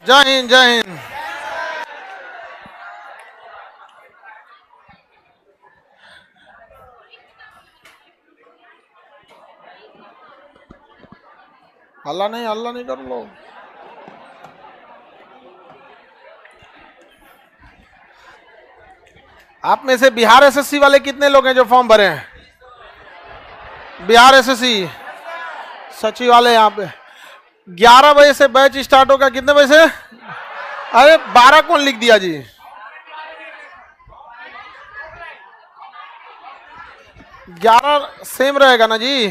जय हिंद जय हिंद। हल्ला नहीं कर लो। आप में से बिहार एसएससी वाले कितने लोग हैं जो फॉर्म भरे हैं? बिहार एसएससी सचिवालय यहाँ पे 11 बजे से बैच स्टार्ट होगा। कितने बजे से? अरे 12 कौन लिख दिया जी? 11 सेम रहेगा ना जी,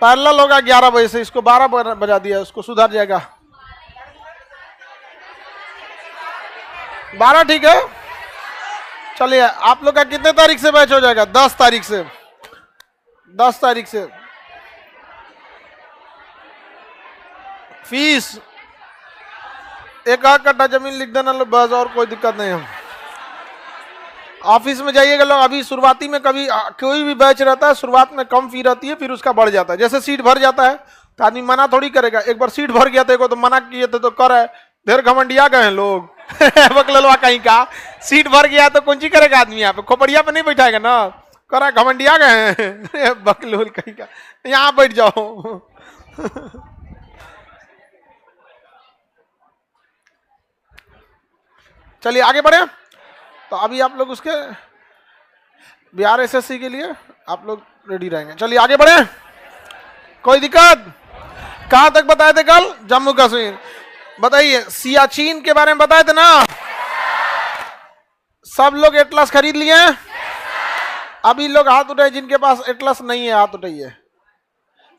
पैरेलल होगा 11 बजे से। इसको 12 बजा दिया, उसको सुधर जाएगा। 12 ठीक है। चलिए, आप लोग का कितने तारीख से बैच हो जाएगा? 10 तारीख से। 10 तारीख से फीस 1 कट्टा जमीन लिख देना लो बस, और कोई दिक्कत नहीं है। ऑफिस में जाइएगा लोग। अभी शुरुआती में कभी कोई भी बैच रहता है, शुरुआत में कम फी रहती है, फिर उसका बढ़ जाता है। जैसे सीट भर जाता है तो आदमी मना थोड़ी करेगा। एक बार सीट भर गया था तो मना किए थे तो कर है, ढेर घमंडिया गए हैं लोग। बकलवा कहीं का सीट भर गया तो कौन सी करेगा आदमी? यहाँ पे खोपड़िया पे नहीं बैठाएगा ना, करा घमंडिया गए हैं। बकलोल कहीं का, यहाँ बैठ जाओ। चलिए आगे बढ़े। तो अभी आप लोग उसके बिहार एसएससी के लिए आप लोग रेडी रहेंगे। चलिए आगे बढ़े। कोई दिक्कत? कहां तक बताए थे कल? जम्मू कश्मीर। बताइए, सियाचिन के बारे में बताए थे ना? सब लोग एटलस खरीद लिए? अभी लोग हाथ उठाए जिनके पास एटलस नहीं है, हाथ उठाइए।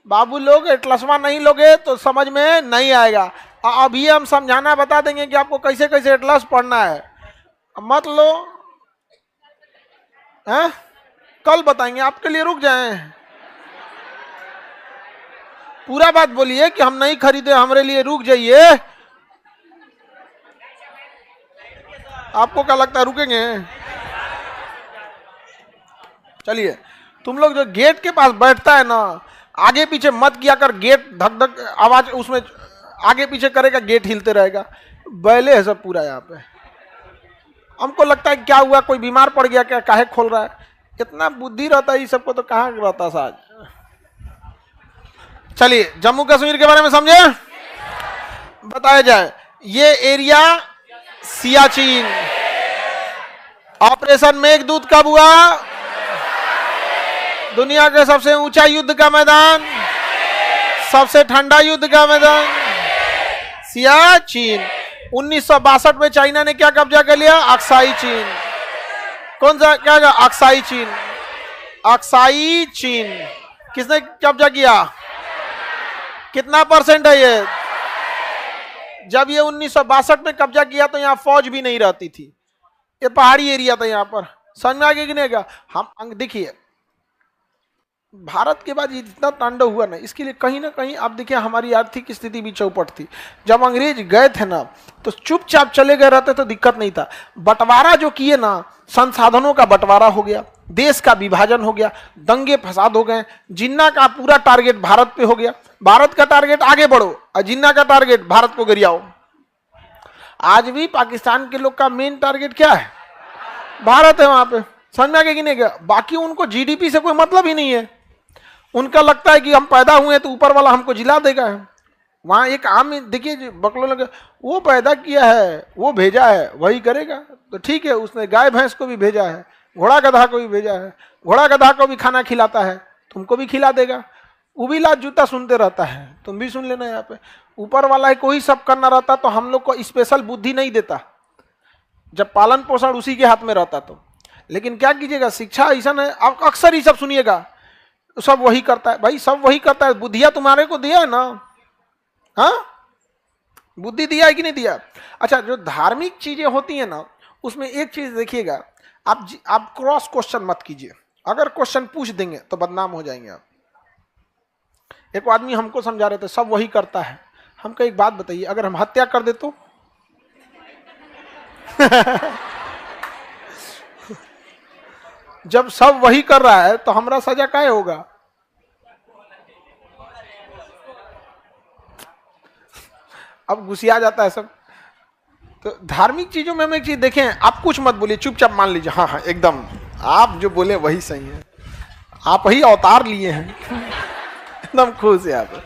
बाबू लोग एटलसवा नहीं लोगे तो समझ में नहीं आएगा। अभी हम समझाना बता देंगे कि आपको कैसे कैसे एटलस पढ़ना है। मत लो हैं, कल बताएंगे आपके लिए। रुक जाएं, पूरा बात बोलिए कि हम नहीं खरीदे हमारे लिए, रुक जाइए। आपको क्या लगता है रुकेंगे? चलिए, तुम लोग जो गेट के पास बैठता है ना, आगे पीछे मत किया कर। गेट धक धक आवाज उसमें आगे पीछे करेगा, गेट हिलते रहेगा। बैले है सब पूरा यहाँ पे। हमको लगता है क्या हुआ, कोई बीमार पड़ गया क्या, काहे खोल रहा है? इतना बुद्धि रहता है ये सबको तो कहाँ रहता साज। चलिए, जम्मू कश्मीर के बारे में समझे, बताया जाए। ये एरिया सियाचिन। ऑपरेशन मेघदूत कब हुआ? दुनिया के सबसे ऊंचा युद्ध का मैदान, सबसे ठंडा युद्ध का मैदान सियाचिन। 1962 में चाइना ने क्या कब्जा कर लिया? अक्साई चीन। कौन सा क्या? अक्साई चीन। अक्साई चीन किसने कब्जा किया? कितना परसेंट है ये? जब ये 1962 में कब्जा किया तो यहाँ फौज भी नहीं रहती थी, ये पहाड़ी एरिया था यहाँ पर। समझ में आगे कि नहीं? हम देखिए, भारत के बाद ये जितना तांडव हुआ ना, इसके लिए कहीं ना कहीं आप देखिए हमारी आर्थिक स्थिति भी चौपट थी। जब अंग्रेज गए थे ना तो चुपचाप चले गए रहते तो दिक्कत नहीं था। बंटवारा जो किए ना, संसाधनों का बंटवारा हो गया, देश का विभाजन हो गया, दंगे फसाद हो गए। जिन्ना का पूरा टारगेट भारत पे हो गया। भारत का टारगेट आगे बढ़ो और जिन्ना का टारगेट भारत को गिराओ। आज भी पाकिस्तान के लोग का मेन टारगेट क्या है? भारत है वहां पे। समझ में आ गया कि नहीं? बाकी उनको जीडीपी से कोई मतलब ही नहीं है। उनका लगता है कि हम पैदा हुए तो ऊपर वाला हमको जिला देगा। वहां एक आम देखिए बकलो लगे, वो पैदा किया है, वो भेजा है, वही करेगा। तो ठीक है, उसने गाय भैंस को भी भेजा है, घोड़ा गधा को भी भेजा है, घोड़ा गधा को भी खाना खिलाता है, तुमको भी खिला देगा। वो भी लात जूता सुनते रहता है, तुम भी सुन लेना। यहाँ पे ऊपर वाला है, कोई सब करना रहता तो हम लोग को स्पेशल बुद्धि नहीं देता, जब पालन पोषण उसी के हाथ में रहता तो। लेकिन क्या कीजिएगा, शिक्षा ऐसा है। आप अक्सर ही सब सुनिएगा, सब वही करता है। भाई सब वही करता है, बुद्धिया तुम्हारे को दिया है ना? हाँ, बुद्धि दिया है कि नहीं दिया? अच्छा, जो धार्मिक चीजें होती है ना, उसमें एक चीज देखिएगा, आप क्रॉस क्वेश्चन मत कीजिए। अगर क्वेश्चन पूछ देंगे तो बदनाम हो जाएंगे आप। एक आदमी हमको समझा रहे थे सब वही करता है। हमको एक बात बताइए, अगर हम हत्या कर दे तो? जब सब वही कर रहा है तो हमारा सजा क्या होगा? अब घुसिया जाता है सब। तो धार्मिक चीजों में हम एक चीज देखें, आप कुछ मत बोलिए, चुपचाप मान लीजिए हाँ हाँ एकदम आप जो बोले वही सही है, आप ही अवतार लिए हैं एकदम खुश है आप।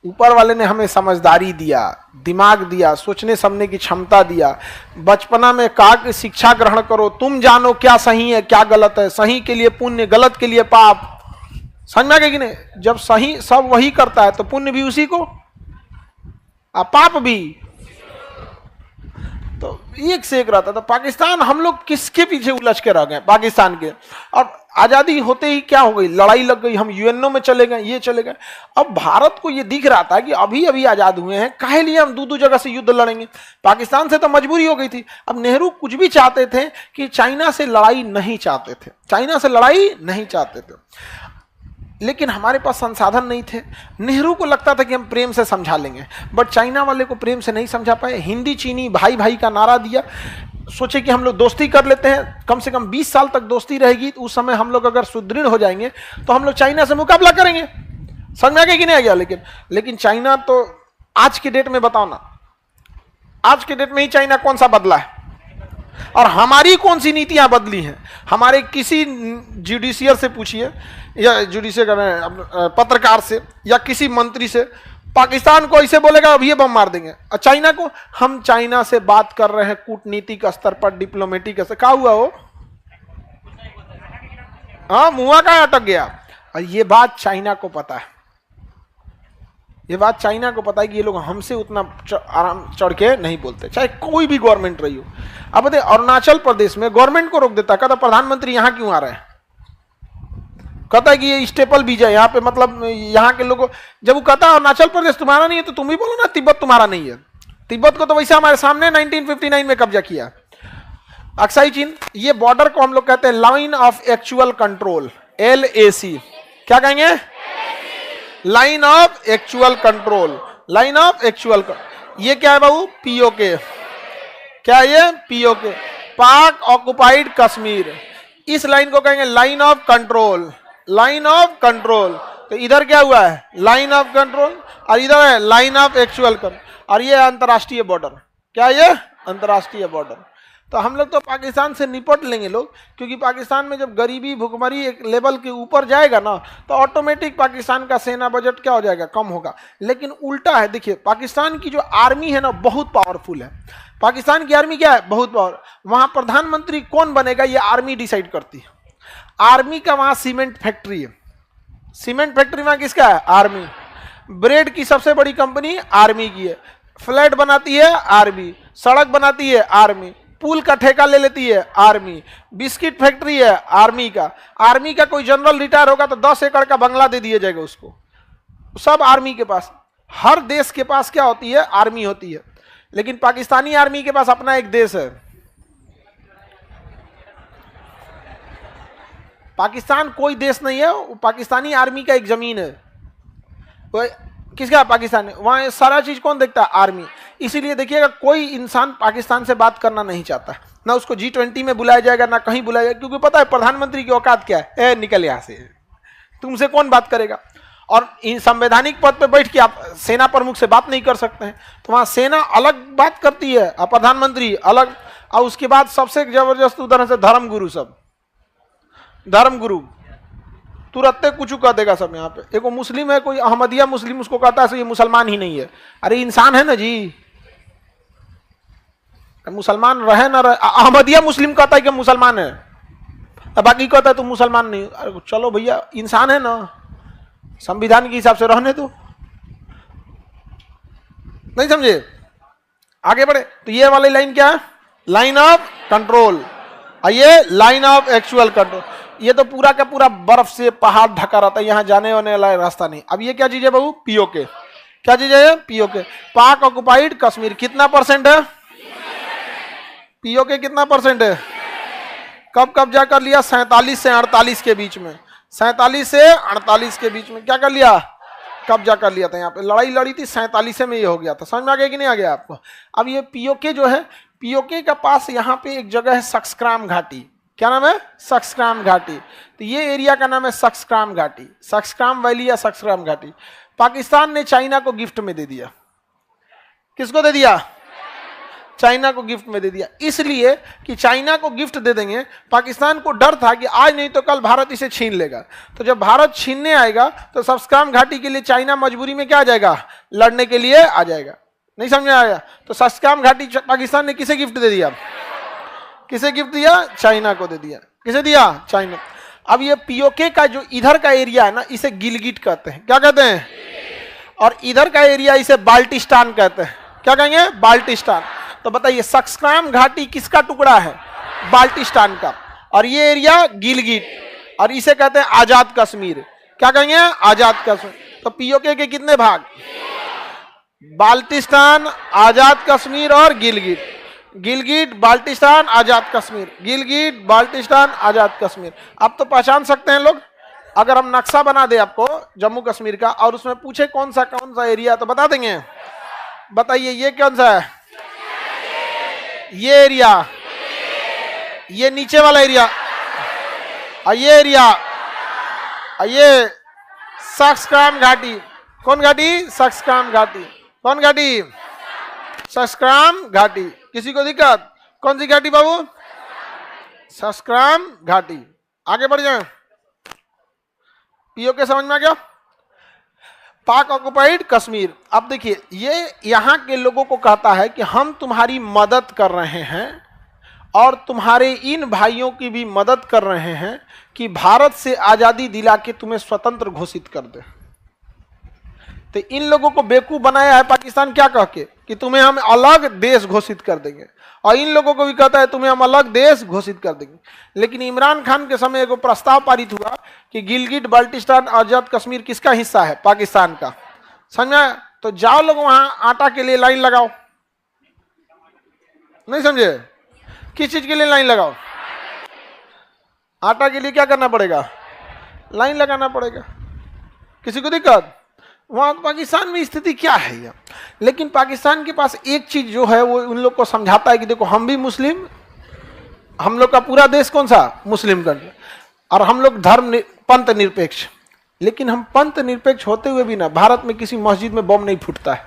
ऊपर वाले ने हमें समझदारी दिया, दिमाग दिया, सोचने समझने की क्षमता दिया। बचपना में कहा कि शिक्षा ग्रहण करो, तुम जानो क्या सही है क्या गलत है, सही के लिए पुण्य, गलत के लिए पाप। समझ में आ गया कि नहीं? जब सही सब वही करता है तो पुण्य भी उसी को और पाप भी। तो एक से एक रहता। तो पाकिस्तान, हम लोग किसके पीछे उलझ के रह गए पाकिस्तान के। और आजादी होते ही क्या हो गई, लड़ाई लग गई, हम यूएनओ में चले गए, ये चले गए। अब भारत को ये दिख रहा था कि अभी अभी आजाद हुए हैं, काहे लिए हम दो जगह से युद्ध लड़ेंगे। पाकिस्तान से तो मजबूरी हो गई थी। अब नेहरू कुछ भी चाहते थे कि चाइना से लड़ाई नहीं चाहते थे, चाइना से लड़ाई नहीं चाहते थे, लेकिन हमारे पास संसाधन नहीं थे। नेहरू को लगता था कि हम प्रेम से समझा लेंगे, बट चाइना वाले को प्रेम से नहीं समझा पाए। हिंदी चीनी भाई भाई का नारा दिया, सोचे कि हम लोग दोस्ती कर लेते हैं, कम से कम 20 साल तक दोस्ती रहेगी, तो उस समय हम लोग अगर सुदृढ़ हो जाएंगे तो हम लोग चाइना से मुकाबला करेंगे। समझ में आ गया कि नहीं आ गया? लेकिन चाइना तो आज के डेट में बताओ ना, आज के डेट में ही चाइना कौन सा बदला है और हमारी कौन सी नीतियां बदली हैं? हमारे किसी जुडिशियर से पूछिए, या जुडिशियर पत्रकार से, या किसी मंत्री से, पाकिस्तान को ऐसे बोलेगा अभी ये बम मार देंगे। और चाइना को, हम चाइना से बात कर रहे हैं कूटनीतिक स्तर पर, डिप्लोमेटिक स्तर। क्या हुआ हो? हाँ, मुआ का अटक गया। और ये बात चाइना को पता है, ये बात चाइना को पता है कि ये लोग हमसे उतना आराम चढ़ के नहीं बोलते, चाहे कोई भी गवर्नमेंट रही हो। अब बताइए, अरुणाचल प्रदेश में गवर्नमेंट को रोक देता, कहता प्रधानमंत्री यहां क्यों आ रहे हैं, कहता है कि ये स्टेपल बीज है यहाँ पे, मतलब यहाँ के लोगों, जब वो कहता है अरुणाचल प्रदेश तुम्हारा नहीं है तो तुम ही बोलो ना तिब्बत तुम्हारा नहीं है। तिब्बत को तो वैसे हमारे सामने 1959 में कब्जा किया। अक्साई चीन, ये बॉर्डर को हम लोग कहते हैं line of actual control, LAC। क्या कहेंगे? Line of actual control, line of actual. ये क्या है बाबू? POK। क्या ये? POK, पाक ऑक्युपाइड कश्मीर। इस लाइन को कहेंगे line of control, line of control. तो इधर क्या हुआ है? लाइन ऑफ कंट्रोल, और इधर है लाइन ऑफ एक्चुअल कंट्रोल, और ये अंतरराष्ट्रीय बॉर्डर। क्या ये? अंतरराष्ट्रीय बॉर्डर। तो हम लोग तो पाकिस्तान से निपट लेंगे लोग, क्योंकि पाकिस्तान में जब गरीबी भुखमरी एक लेवल के ऊपर जाएगा ना, तो ऑटोमेटिक पाकिस्तान का सेना बजट क्या हो जाएगा? कम होगा। लेकिन उल्टा है, देखिए पाकिस्तान की जो आर्मी है ना बहुत पावरफुल है। पाकिस्तान की आर्मी क्या है? बहुत पावर। वहां प्रधानमंत्री कौन बनेगा ये आर्मी डिसाइड करती है। आर्मी का वहां सीमेंट फैक्ट्री है, सीमेंट फैक्ट्री वहां किसका है? आर्मी। ब्रेड की सबसे बड़ी कंपनी आर्मी की है, फ्लैट बनाती है आर्मी, सड़क बनाती है आर्मी, पुल का ठेका ले लेती है आर्मी, बिस्किट फैक्ट्री है आर्मी का। आर्मी का कोई जनरल रिटायर होगा तो 10 एकड़ का बंगला दे दिया जाएगा उसको, सब आर्मी के पास। हर देश के पास क्या होती है? आर्मी होती है। लेकिन पाकिस्तानी आर्मी के पास अपना एक देश है। पाकिस्तान कोई देश नहीं है, वो पाकिस्तानी आर्मी का एक जमीन है। वो किसका? पाकिस्तान। वहां सारा चीज कौन देखता है? आर्मी। इसीलिए देखिएगा कोई इंसान पाकिस्तान से बात करना नहीं चाहता, ना उसको G20 में बुलाया जाएगा, ना कहीं बुलाया जाएगा, क्योंकि पता है प्रधानमंत्री की औकात क्या है। ए निकल यहां से, तुमसे कौन बात करेगा। और इन संवैधानिक पद पे बैठ के आप सेना प्रमुख से बात नहीं कर सकते हैं, तो वहां सेना अलग बात करती है और प्रधानमंत्री अलग। और उसके बाद सबसे जबरदस्त उदाहरण से धर्मगुरु, सब धर्मगुरु तुरंत कुछ कह देगा सब। यहाँ पे एक मुस्लिम है, कोई अहमदिया मुस्लिम, उसको कहता है ये मुसलमान ही नहीं है। अरे इंसान है ना जी, मुसलमान रहे ना रहे। अहमदिया मुस्लिम कहता है कि मुसलमान है, बाकी कहता है तुम मुसलमान नहीं। अरे चलो भैया, इंसान है ना, संविधान के हिसाब से रहने दो। नहीं समझे? आगे बढ़े। तो ये वाली लाइन क्या है? लाइन ऑफ कंट्रोल, और ये लाइन ऑफ एक्चुअल कंट्रोल। ये तो पूरा का पूरा बर्फ से पहाड़ ढका रहता है, यहां जाने वाने वाला रास्ता नहीं। अब ये क्या चीज है बाबू? POK। क्या चीज है? POK, पाक ऑक्युपाइड कश्मीर। कितना परसेंट है? POK कितना परसेंट है? कब कब्जा कर लिया? 47 से 48 के बीच में, 47 से 48 के बीच में क्या कर लिया? कब्जा कर लिया था। यहाँ पे लड़ाई लड़ी थी, 47 में ये हो गया था। समझ में आ गया कि नहीं आ गया आपको? अब ये POK जो है, POK का पास यहाँ पे एक जगह है सक्सक्राम घाटी। क्या नाम है? सक्सक्राम घाटी। तो ये एरिया का नाम है सक्सक्राम घाटी, सक्सक्राम वैली या सक्सक्राम घाटी। पाकिस्तान ने चाइना को गिफ्ट में दे दिया। किसको दे दिया? चाइना को गिफ्ट में दे दिया, इसलिए कि चाइना को गिफ्ट दे देंगे। पाकिस्तान को डर था कि आज नहीं तो कल भारत इसे छीन लेगा, तो जब भारत छीनने आएगा तो सस्काम घाटी के लिए चाइना मजबूरी में क्या आ जाएगा? लड़ने के लिए आ जाएगा। नहीं समझ में आया? तो सस्काम घाटी पाकिस्तान ने किसे गिफ्ट दे दिया? किसे गिफ्ट दिया? चाइना को दे दिया। किसे दिया? चाइना। अब ये पीओके का जो इधर का एरिया है ना, इसे गिलगिट कहते हैं। क्या कहते हैं? और इधर का एरिया इसे बाल्टिस्तान कहते हैं। क्या कहेंगे? बाल्टिस्तान। तो बताइए सस्काम घाटी किसका टुकड़ा है? बाल्टिस्तान का। और ये एरिया गिलगिट, और इसे कहते हैं आजाद कश्मीर। क्या कहेंगे? आजाद कश्मीर। तो पीओके के कितने भाग? बाल्टिस्तान, आजाद कश्मीर और गिलगिट। गिलगिट, बाल्टिस्तान, आजाद कश्मीर, गिलगिट, बाल्टिस्तान, आजाद कश्मीर। अब तो पहचान सकते हैं लोग। अगर हम नक्शा बना दे आपको जम्मू कश्मीर का और उसमें पूछे कौन सा एरिया, तो बता देंगे? बताइए ये कौन सा है? ये एरिया, ये नीचे वाला एरिया, और ये एरिया, और ये सस्काम घाटी। कौन घाटी? सस्काम घाटी। कौन घाटी? सस्काम घाटी। किसी को दिक्कत? कौन सी घाटी बाबू? सस्काम घाटी। आगे बढ़ जाए। पीओके समझ में आ गया? पाक ऑक्युपाइड कश्मीर। अब देखिए ये यहां के लोगों को कहता है कि हम तुम्हारी मदद कर रहे हैं और तुम्हारे इन भाइयों की भी मदद कर रहे हैं कि भारत से आजादी दिला के तुम्हें स्वतंत्र घोषित कर दे। तो इन लोगों को बेवकूफ बनाया है पाकिस्तान क्या कह के कि तुम्हें हम अलग देश घोषित कर देंगे, और इन लोगों को भी कहता है तुम्हें हम अलग देश घोषित कर देंगे। लेकिन इमरान खान के समय एक प्रस्ताव पारित हुआ कि गिलगिट बाल्टिस्तान आजाद कश्मीर किसका हिस्सा है? पाकिस्तान का। समझा? तो जाओ लोग वहां आटा के लिए लाइन लगाओ। नहीं समझे? किस चीज के लिए लाइन लगाओ? आटा के लिए क्या करना पड़ेगा? लाइन लगाना पड़ेगा। किसी को दिक्कत? वहां पाकिस्तान में स्थिति क्या है यार? लेकिन पाकिस्तान के पास एक चीज जो है वो उन लोग को समझाता है कि देखो हम भी मुस्लिम, हम लोग का पूरा देश कौन सा? मुस्लिम कंट्री, और हम लोग पंथ निरपेक्ष। लेकिन हम पंथ निरपेक्ष होते हुए भी ना भारत में किसी मस्जिद में बम नहीं फूटता है।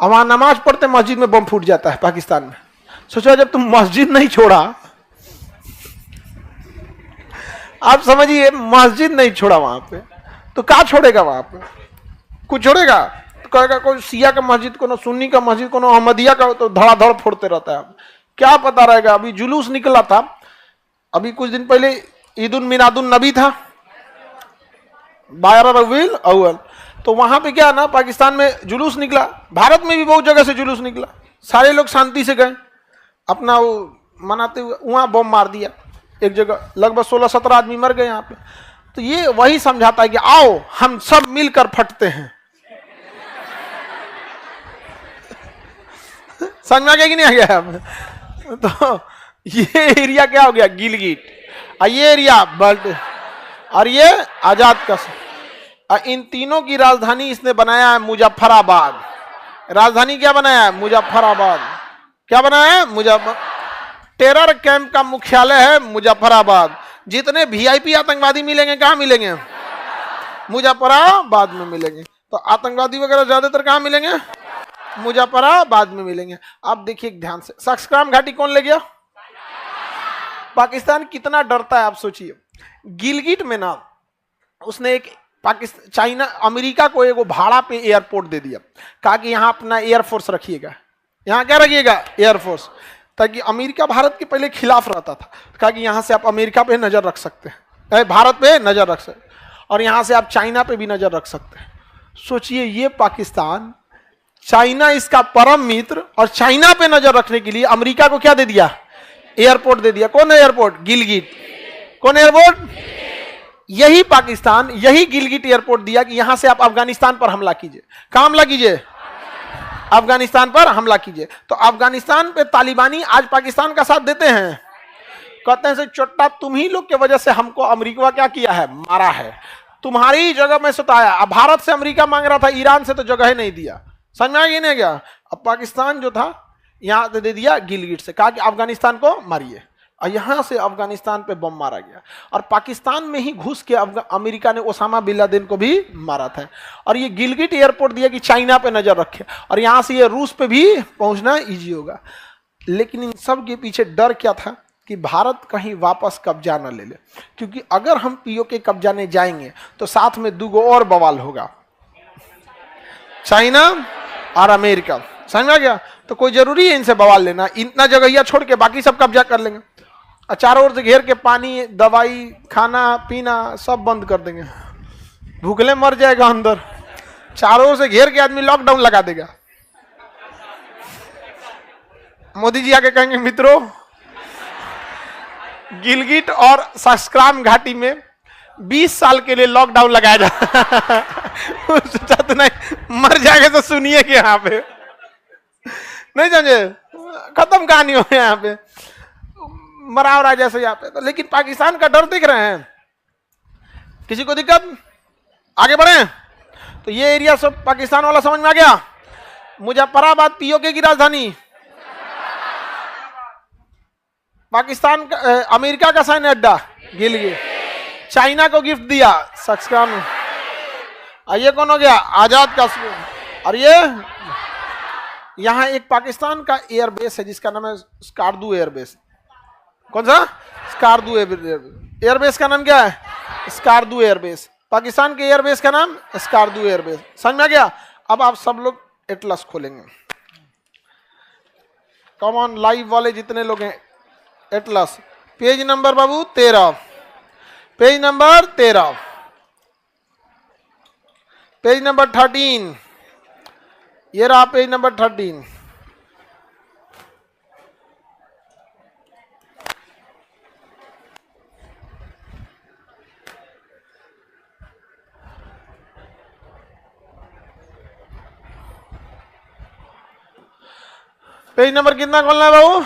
और वहां नमाज पढ़ते मस्जिद में बम फूट जाता है पाकिस्तान में। सोचो जब तुम मस्जिद नहीं छोड़ा, आप समझिए मस्जिद नहीं छोड़ा वहां पे, तो क्या छोड़ेगा वहां पे? कुछ छोड़ेगा? तो कहेगा कोई शिया का मस्जिद, कोनो सुन्नी का मस्जिद, कोनो अहमदिया का, तो धड़ाधड़ फोड़ते रहता है। क्या पता रहेगा? अभी जुलूस निकला था, अभी कुछ दिन पहले ईद उल मिलादुन नबी था 12 रबीउल अव्वल, तो वहां पे क्या ना पाकिस्तान में जुलूस निकला। भारत में भी बहुत जगह से जुलूस निकला, सारे लोग शांति से गए अपना वो मनाते हुए। वहां बम मार दिया एक जगह, लगभग 16-17 आदमी मर गए यहाँ पे। तो ये वही समझाता है कि आओ हम सब मिलकर फटते हैं। समझ में आ गया कि नहीं आ गया? तो ये एरिया क्या हो गया? गिलगिट, और ये एरिया बल्ट, और ये आजाद कश्मीर। और इन तीनों की राजधानी इसने बनाया है मुजफ्फराबाद। राजधानी क्या बनाया है? मुजफ्फराबाद। क्या बनाया है? मुजफ्फर। टेरर कैंप का मुख्यालय है मुजफ्फराबाद। जितने वीआईपी आतंकवादी मिलेंगे कहां मिलेंगे? मुजफ्फराबाद में मिलेंगे। तो आतंकवादी वगैरह ज्यादातर कहां मिलेंगे? मुजफ्फराबाद में मिलेंगे। अब देखिए ध्यान से, सस्काम घाटी कौन ले गया? पाकिस्तान कितना डरता है आप सोचिए। गिलगिट में ना उसने एक पाकिस्तान चाइना अमेरिका को एक भाड़ा पे एयरपोर्ट दे दिया, कहा कि यहां अपना एयरफोर्स रखिएगा। यहां क्या रखिएगा? एयरफोर्स। ताकि अमेरिका भारत के पहले खिलाफ रहता था, कहा कि यहां से आप अमेरिका पे नजर रख सकते हैं, भारत पे नजर रख सकते हैं, और यहां से आप चाइना पे भी नजर रख सकते हैं। सोचिए ये पाकिस्तान, चाइना इसका परम मित्र, और चाइना पे नजर रखने के लिए अमेरिका को क्या दे दिया? एयरपोर्ट दे दिया। कौन एयरपोर्ट? गिलगिट। कौन एयरपोर्ट? यही पाकिस्तान, यही गिलगिट एयरपोर्ट दिया कि यहां से आप अफगानिस्तान पर हमला कीजिए। कहां हमला कीजिए? अफगानिस्तान पर हमला कीजिए। तो अफगानिस्तान पे तालिबानी आज पाकिस्तान का साथ देते हैं, कहते हैं से चोट्टा तुम ही लोग के वजह से हमको अमेरिका क्या किया है? मारा है, तुम्हारी जगह में सताया। अब भारत से अमेरिका मांग रहा था, ईरान से तो जगह ही नहीं दिया। समझ में आ गया नहीं गया? अब पाकिस्तान जो था यहां दे दिया गिलगिट से, कहा कि अफगानिस्तान को मारिए। और यहां से अफगानिस्तान पे बम मारा गया, और पाकिस्तान में ही घुस के अमेरिका ने ओसामा बिन लादेन को भी मारा था। और ये गिलगिट एयरपोर्ट दिया कि चाइना पे नजर रखे, और यहां से ये रूस पे भी पहुंचना इजी होगा। लेकिन इन सब के पीछे डर क्या था कि भारत कहीं वापस कब्जा न ले ले, क्योंकि अगर हम पीओके कब्जाने जाएंगे तो साथ में दूगो और बवाल होगा, चाइना और अमेरिका। समझ में आ गया? तो कोई जरूरी है इनसे बवाल लेना? इतना जगह छोड़ के बाकी सब कब्जा कर लेंगे, और चारों ओर से घेर के पानी, दवाई, खाना पीना सब बंद कर देंगे, भूखले मर जाएगा अंदर। चारों ओर से घेर के आदमी लॉकडाउन लगा देगा। मोदी जी आके कहेंगे मित्रों, गिलगिट और सस्क्राम घाटी में 20 साल के लिए लॉकडाउन लगाया जा तो नहीं मर जाएंगे तो सुनिए कि यहाँ पे नहीं समझे, खत्म कहानी हो यहाँ पे, मरा हो रहा है जैसे यहाँ पे। तो लेकिन पाकिस्तान का डर दिख रहे हैं, किसी को दिक्कत? आगे बढ़े। तो ये एरिया सब पाकिस्तान वाला समझ में आ गया। मुजफ्फराबाद पीओके की राजधानी, पाकिस्तान का अमेरिका का सैन्य अड्डा गिलगिट, चाइना को गिफ्ट दिया सस्क्राम। ये कौन हो गया? आजाद कश्मीर। और ये यहां एक पाकिस्तान का एयरबेस है जिसका नाम है स्कार्दू एयरबेस। कौन सा? स्कार्दू एयरबेस का नाम क्या है? स्कार्दू एयरबेस। पाकिस्तान के एयरबेस का नाम स्कार्दू एयरबेस। समझ में आ गया? अब आप सब लोग एटलस खोलेंगे, कम ऑन लाइव वाले जितने लोग हैं, एटलस पेज नंबर बाबू 13, पेज नंबर 13, पेज नंबर 13, ये रहा पेज नंबर 13। पेज नंबर कितना खोलना है बाबू?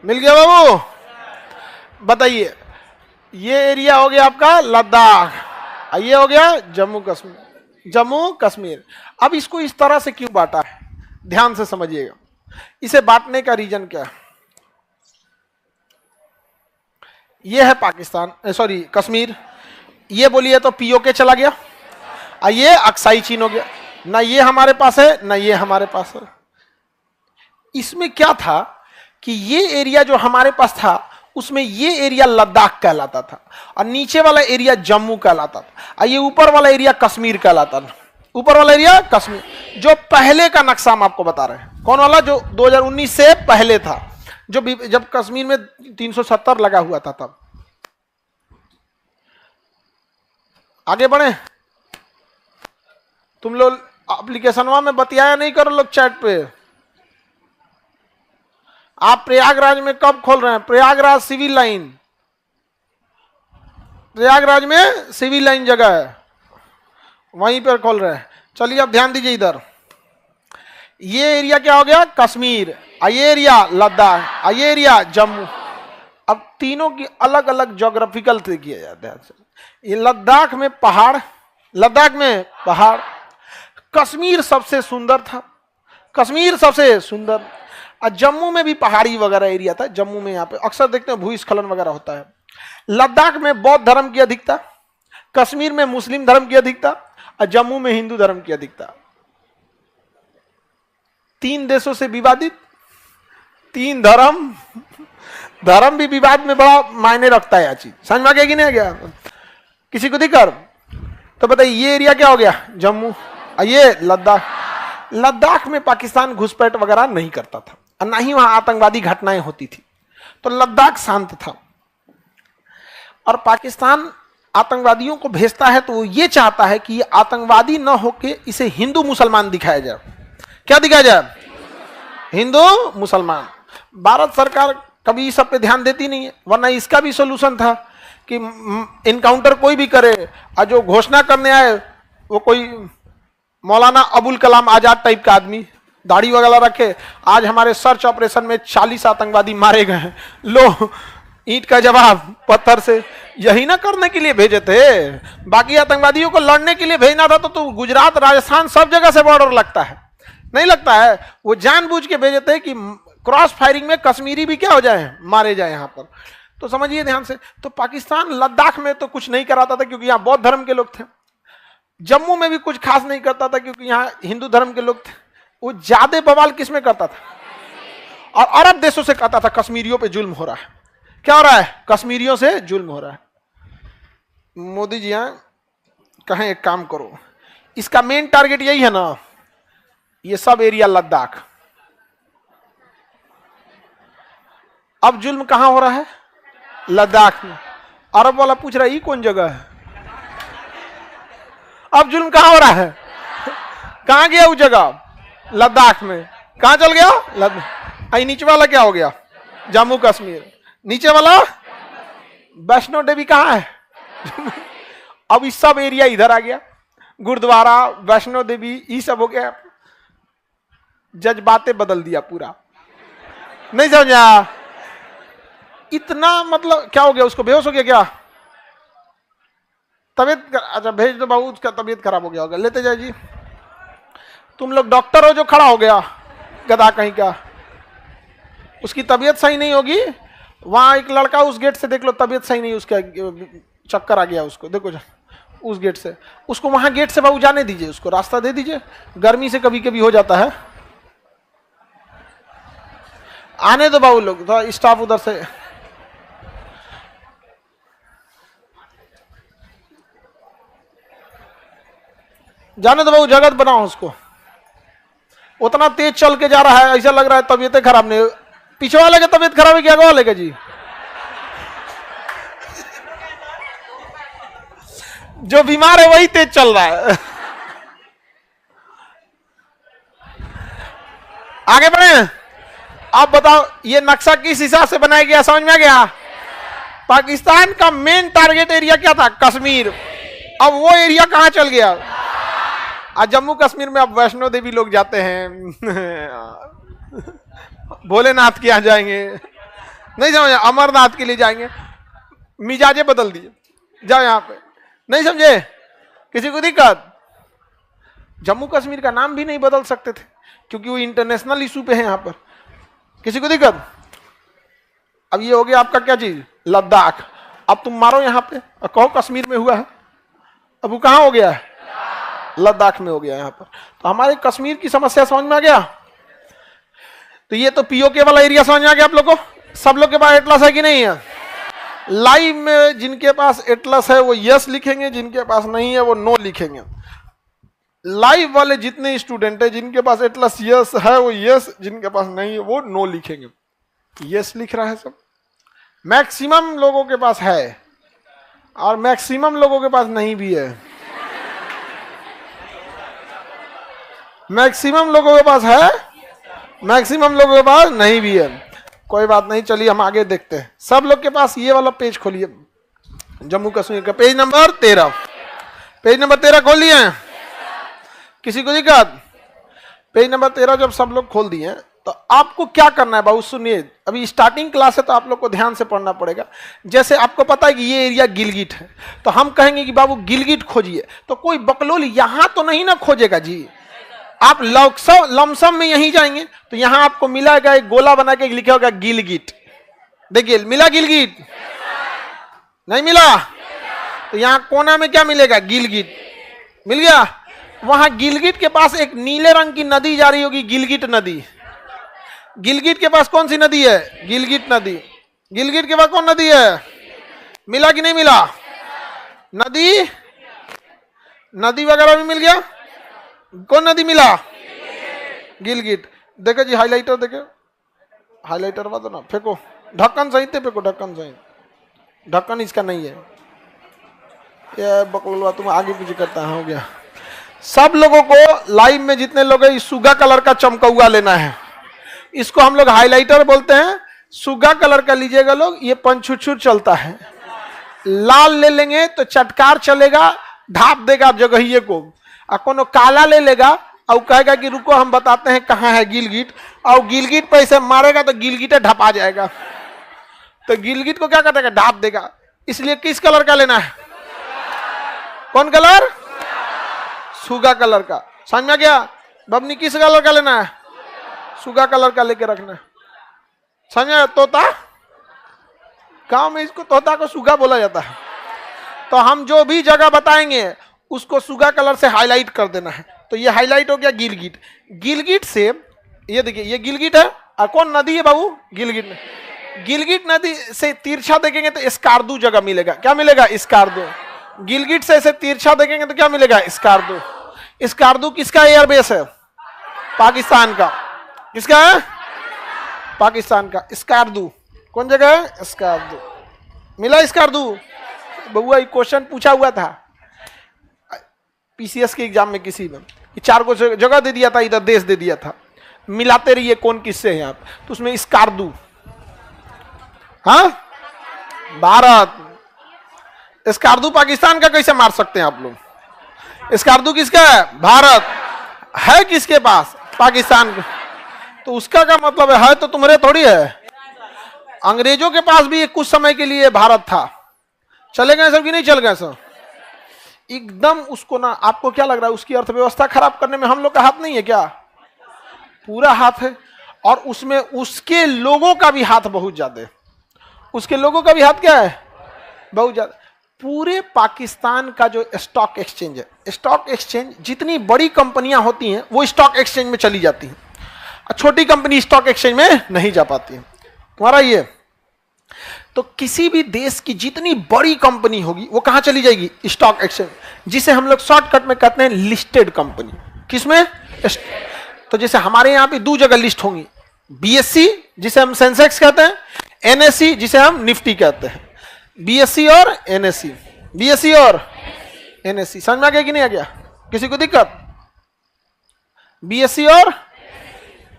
मिल गया बाबू? बताइए, ये एरिया हो गया आपका लद्दाख, ये हो गया जम्मू कश्मीर, जम्मू कश्मीर। अब इसको इस तरह से क्यों बांटा है, ध्यान से समझिएगा। इसे बांटने का रीजन क्या है? ये है पाकिस्तान, सॉरी कश्मीर, ये बोलिए तो पीओके चला गया, ये अक्साई चीन हो गया। ना ये हमारे पास है ना ये हमारे पास है। इसमें क्या था कि ये एरिया जो हमारे पास था उसमें ये एरिया लद्दाख कहलाता था, और नीचे वाला एरिया जम्मू कहलाता था, और ये ऊपर वाला एरिया कश्मीर कहलाता था। ऊपर वाला एरिया कश्मीर, जो पहले का नक्शा हम आपको बता रहे हैं। कौन वाला? जो 2019 से पहले था, जो जब कश्मीर में 370 लगा हुआ था तब। आगे बढ़े। तुम लोग एप्लीकेशनवा में बतियाया नहीं करो लोग चैट पे। आप प्रयागराज में कब खोल रहे हैं? प्रयागराज सिविल लाइन, प्रयागराज में सिविल लाइन जगह है, वहीं पर खोल रहे हैं। चलिए अब ध्यान दीजिए इधर। ये एरिया क्या हो गया? कश्मीर, ये एरिया लद्दाख, ये एरिया जम्मू। अब तीनों की अलग अलग ज्योग्राफिकल से किया जाता है। ये लद्दाख में पहाड़, लद्दाख में पहाड़, कश्मीर सबसे सुंदर था, कश्मीर सबसे सुंदर। और जम्मू में भी पहाड़ी वगैरह एरिया था। जम्मू में यहाँ पे अक्सर देखते हैं भूस्खलन वगैरह होता है। लद्दाख में बौद्ध धर्म की अधिकता, कश्मीर में मुस्लिम धर्म की अधिकता, और जम्मू में हिंदू धर्म की अधिकता। तीन देशों से विवादित, तीन धर्म, धर्म भी विवाद में बड़ा मायने रखता है। चीज समझ में आ गया कि नहीं आ गया? किसी को दिक्कत? तो बताइए ये एरिया क्या हो गया? जम्मू, और ये लद्दाख। लद्दाख में पाकिस्तान घुसपैठ वगैरह नहीं करता था, और ना ही वहां आतंकवादी घटनाएं होती थी, तो लद्दाख शांत था। और पाकिस्तान आतंकवादियों को भेजता है तो वो ये चाहता है कि ये आतंकवादी न होके इसे हिंदू मुसलमान दिखाया जाए। क्या दिखाया जाए? हिंदू मुसलमान। भारत सरकार कभी इस सब पे ध्यान देती नहीं है, वरना इसका भी सोल्यूशन था कि इनकाउंटर कोई भी करे, और जो घोषणा करने आए वो कोई मौलाना अबुल कलाम आजाद टाइप का आदमी, दाढ़ी वगैरह रखे। आज हमारे सर्च ऑपरेशन में 40 आतंकवादी मारे गए हैं। लो ईंट का जवाब पत्थर से। यही ना करने के लिए भेजे थे, बाकी आतंकवादियों को लड़ने के लिए भेजना था तो गुजरात राजस्थान सब जगह से बॉर्डर लगता है, नहीं लगता है। वो जानबूझ के भेजे थे कि क्रॉस फायरिंग में कश्मीरी भी क्या हो जाए, मारे जाए यहां पर। तो समझिए ध्यान से। तो पाकिस्तान लद्दाख में तो कुछ नहीं कराता था क्योंकि यहां बौद्ध धर्म के लोग थे। जम्मू में भी कुछ खास नहीं करता था क्योंकि यहां हिंदू धर्म के लोग थे। वो ज्यादा बवाल किस में करता था? और अरब देशों से कहता था कश्मीरियों पे जुल्म हो रहा है। क्या हो रहा है? कश्मीरियों से जुल्म हो रहा है। मोदी जी यहां कहें एक काम करो, इसका मेन टारगेट यही है ना, ये सब एरिया लद्दाख। अब जुल्म कहां हो रहा है? लद्दाख में। अरब वाला पूछ रहा है ये कौन जगह है? अब जुल्म कहां हो रहा है? कहां गया वो जगह? लद्दाख में। कहां चल गया? लद्दाख। नीचे वाला क्या हो गया? जम्मू कश्मीर। नीचे वाला वैष्णो देवी कहां है? अब इस सब एरिया इधर आ गया, गुरुद्वारा, वैष्णो देवी, ये सब हो गया। जज्बातें बदल दिया पूरा, नहीं समझा? इतना मतलब क्या हो गया? उसको बेहोश हो गया क्या? तबीयत अच्छा भेज दो बाबू, उसका तबीयत खराब हो गया होगा, लेते जाए जी। तुम लोग डॉक्टर हो जो खड़ा हो गया, गधा कहीं का। उसकी तबीयत सही नहीं होगी। वहां एक लड़का उस गेट से देख लो, तबीयत सही नहीं, उसका चक्कर आ गया उसको, देखो उस गेट से। उसको वहां गेट से बाबू जाने दीजिए, उसको रास्ता दे दीजिए। गर्मी से कभी कभी हो जाता है। आने दो बाबू लोग, तो स्टाफ उधर से। जाने दो बाबू, जगत बनाओ उसको। उतना तेज चल के जा रहा है, ऐसा लग रहा है तबीयतें खराब नहीं। पीछे वाले की तबीयत खराब है क्या? आगे वाले का जी? जो बीमार है वही तेज चल रहा है। आगे बढ़े। अब बताओ ये नक्शा किस हिसाब से बनाया गया, समझ में आ गया? पाकिस्तान का मेन टारगेट एरिया क्या था? कश्मीर। अब वो एरिया कहां चल गया? आज जम्मू कश्मीर में अब वैष्णो देवी लोग जाते हैं, भोलेनाथ के यहाँ जाएंगे, नहीं समझे? अमरनाथ के लिए जाएंगे। मिजाजे बदल दिए, जाओ यहाँ पे, नहीं समझे? किसी को दिक्कत? जम्मू कश्मीर का नाम भी नहीं बदल सकते थे क्योंकि वो इंटरनेशनल इशू पे है यहाँ पर। किसी को दिक्कत? अब ये हो गया आपका क्या चीज? लद्दाख। अब तुम मारो यहाँ पे और कहो कश्मीर में हुआ है। अब वो कहाँ हो गया है? लद्दाख में हो गया यहाँ पर। तो हमारे कश्मीर की समस्या समझ में आ गया। तो ये तो पीओके वाला एरिया समझ में आ गया आप लोग को। सब लोग के पास एटलस है कि नहीं है? लाइव में जिनके पास एटलस है वो यस लिखेंगे, जिनके पास नहीं है वो नो लिखेंगे। लाइव वाले जितने स्टूडेंट है जिनके पास एटलस यस है वो यस, जिनके पास नहीं है वो नो लिखेंगे। यस लिख रहा है सब। मैक्सिमम लोगों के पास है और मैक्सिमम लोगों के पास नहीं भी है। मैक्सिमम लोगों के पास है, मैक्सिमम लोगों के पास नहीं भी है। कोई बात नहीं, चलिए हम आगे देखते हैं। सब लोग के पास ये वाला पेज खोलिए, जम्मू कश्मीर का पेज नंबर 13। पेज नंबर 13 खोल लिए हैं? किसी को दिक्कत? पेज नंबर 13 जब सब लोग खोल दिए तो आपको क्या करना है बाबू? सुनिए, अभी स्टार्टिंग क्लास है तो आप लोग को ध्यान से पढ़ना पड़ेगा। जैसे आपको पता है कि ये एरिया गिलगिट है, तो हम कहेंगे कि बाबू गिलगिट खोजिए, तो कोई बकलोल यहां तो नहीं ना खोजेगा जी। आप लमसम में यहीं जाएंगे तो यहां आपको मिलेगा एक गोला बना के लिखा होगा गिलगिट। देखिए मिला गिलगिट? नहीं मिला? तो यहां कोना में क्या मिलेगा? गिलगिट मिल गया। वहां गिलगिट के पास एक नीले रंग की नदी जा रही होगी, गिलगिट नदी। गिलगिट के पास कौन सी नदी है? गिलगिट नदी। गिलगिट के पास कौन नदी है? मिला कि नहीं मिला? नदी, नदी वगैरह भी मिल गया। कौन नदी मिला? गिलगिट। देखो जी हाइलाइटर, देखो हाइलाइटर बात ना फेंको, ढक्कन सहित फेंको, ढक्कन सहित। ढक्कन इसका नहीं है, ये बकलोलवा तुम आगे पीछे करता है। हो गया। सब लोगों को लाइव में जितने लोग हैं सुगा कलर का चमकौआ लेना है। इसको हम लोग हाइलाइटर बोलते हैं। सुगा कलर का लीजिएगा लोग, ये पंचुछुर चलता है। लाल ले लेंगे तो चटकार चलेगा, ढाप देगा आप जगहिए को। और कोनो काला ले लेगा और कहेगा कि रुको हम बताते हैं कहाँ है गिलगिट, और गिलगिट पे ऐसे मारेगा तो गिलगिट ढपा जाएगा, तो गिलगिट को क्या करेगा, ढाप देगा। इसलिए किस कलर का लेना है, कौन कलर, सुगा कलर का। समझ में गया बबनी, किस कलर का लेना है, सुगा कलर का लेके रखना है। समझ, तोता, गांव में इसको तोता को सुगा बोला जाता है। तो हम जो भी जगह बताएंगे उसको सुगा कलर से हाईलाइट कर देना है। तो ये हाईलाइट हो गया गिलगिट। गिलगिट से ये देखिए, ये गिलगिट है, और कौन नदी है बाबू, गिलगिट। गिलगिट नदी से तिरछा देखेंगे तो स्कार्दू जगह मिलेगा। क्या मिलेगा, स्कार्दू। गिलगिट से ऐसे तिरछा देखेंगे तो क्या मिलेगा, स्कार्दू। स्कार्दू किसका एयरबेस है, पाकिस्तान का। किसका है, पाकिस्तान का। स्कार्दू कौन जगह है, स्कार्दू। मिला स्कार्दू। बउआ क्वेश्चन पूछा हुआ था पीसीएस के एग्जाम में, किसी में 4 को जगह दे दिया था, इधर देश दे दिया था, मिलाते रहिए कौन किससे हैं आप। तो उसमें स्कार्दू, हाँ भारत। स्कार्दू पाकिस्तान का कैसे मार सकते हैं आप लोग, स्कार्दू किसका है, भारत है, किसके पास, पाकिस्तान का। तो उसका क्या मतलब है तो तुम्हारे थोड़ी है। अंग्रेजों के पास भी कुछ समय के लिए भारत था, चले गए सब कि नहीं चल गए सब, एकदम उसको ना। आपको क्या लग रहा है उसकी अर्थव्यवस्था खराब करने में हम लोग का हाथ नहीं है क्या, पूरा हाथ है। और उसमें उसके लोगों का भी हाथ बहुत ज्यादा है, उसके लोगों का भी हाथ क्या है, बहुत ज्यादा। पूरे पाकिस्तान का जो स्टॉक एक्सचेंज है, स्टॉक एक्सचेंज जितनी बड़ी कंपनियां होती हैं वो स्टॉक एक्सचेंज में चली जाती हैं, छोटी कंपनी स्टॉक एक्सचेंज में नहीं जा पाती है। तुम्हारा ये तो किसी भी देश की जितनी बड़ी कंपनी होगी वो कहां चली जाएगी, स्टॉक एक्सचेंज, जिसे हम लोग शॉर्टकट में कहते हैं लिस्टेड कंपनी। किसमें, तो जैसे हमारे यहां पे 2 जगह लिस्ट होंगी, बीएससी जिसे हम सेंसेक्स कहते हैं, एनएससी जिसे हम निफ्टी कहते हैं। बीएससी और एनएससी, बीएससी और एनएससी। समझ में आ गया कि नहीं आ गया, किसी को दिक्कत, बीएससी और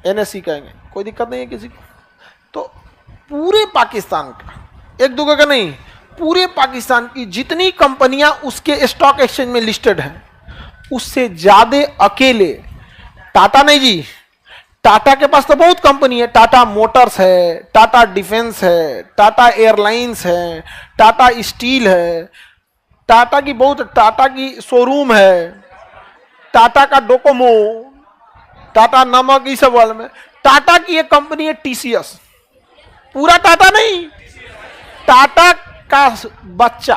एनएससी कहेंगे, कोई दिक्कत नहीं है किसी को। तो पूरे पाकिस्तान का, एक दो का नहीं, पूरे पाकिस्तान की जितनी कंपनियां उसके स्टॉक एक्सचेंज में लिस्टेड हैं, उससे ज्यादा अकेले टाटा नहीं जी। टाटा के पास तो बहुत कंपनी है, टाटा मोटर्स है, टाटा डिफेंस है, टाटा एयरलाइंस है, टाटा स्टील है, टाटा की बहुत, टाटा की शोरूम है, टाटा का डोकोमो, टाटा नमक, इस सब वाले में। टाटा की एक कंपनी है टीसीएस, पूरा टाटा नहीं, टाटा का बच्चा